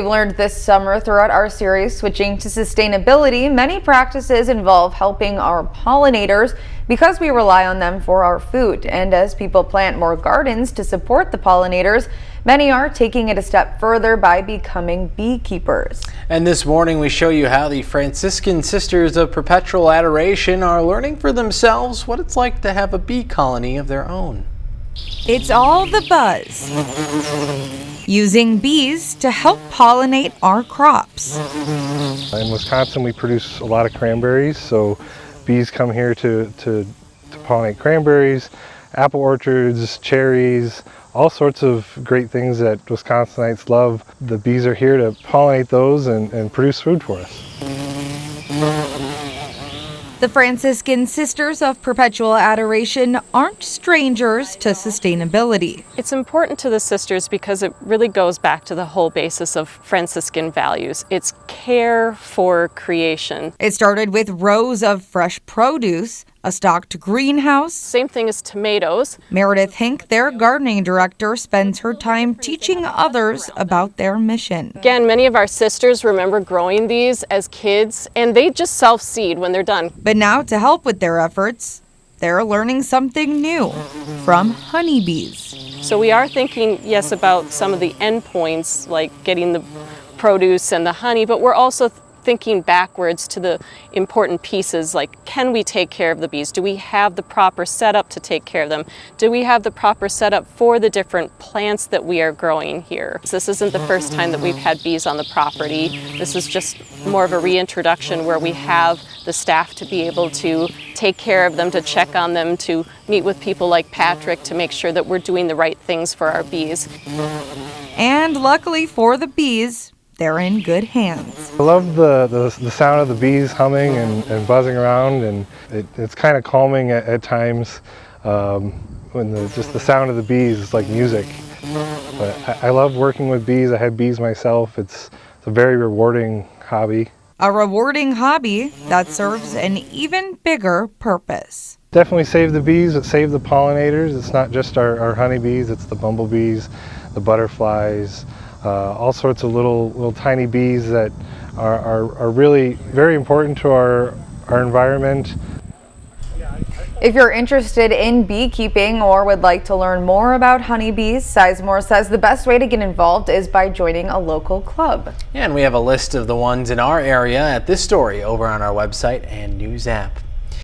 We've learned this summer throughout our series, Switching to Sustainability, many practices involve helping our pollinators because we rely on them for our food. And as people plant more gardens to support the pollinators, many are taking it a step further by becoming beekeepers. And this morning we show you how the Franciscan Sisters of Perpetual Adoration are learning for themselves what it's like to have a bee colony of their own. It's all the buzz. Using bees to help pollinate our crops. In Wisconsin, we produce a lot of cranberries, so bees come here to pollinate cranberries, apple orchards, cherries, all sorts of great things that Wisconsinites love. The bees are here to pollinate those and produce food for us. The Franciscan Sisters of Perpetual Adoration aren't strangers to sustainability. It's important to the sisters because it really goes back to the whole basis of Franciscan values. It's care for creation. It started with rows of fresh produce, a stocked greenhouse. Same thing as tomatoes. Meredith Hink, their gardening director, spends her time teaching others about their mission. Again, many of our sisters remember growing these as kids, and they just self-seed when they're done. But now, to help with their efforts, they're learning something new from honeybees. So we are thinking, yes, about some of the endpoints, like getting the produce and the honey, but we're also thinking backwards to the important pieces, like, can we take care of the bees? Do we have the proper setup to take care of them? Do we have the proper setup for the different plants that we are growing here? This isn't the first time that we've had bees on the property. This is just more of a reintroduction where we have the staff to be able to take care of them, to check on them, to meet with people like Patrick to make sure that we're doing the right things for our bees. And luckily for the bees, they're in good hands. I love the sound of the bees humming and buzzing around, and it's kind of calming at times when just the sound of the bees is like music. But I love working with bees. I have bees myself. It's a very rewarding hobby. A rewarding hobby that serves an even bigger purpose. Definitely save the bees, but save the pollinators. It's not just our honeybees, it's the bumblebees, the butterflies, all sorts of little tiny bees that are really very important to our environment. If you're interested in beekeeping or would like to learn more about honeybees, Sizemore says the best way to get involved is by joining a local club. Yeah, and we have a list of the ones in our area at this story over on our website and news app.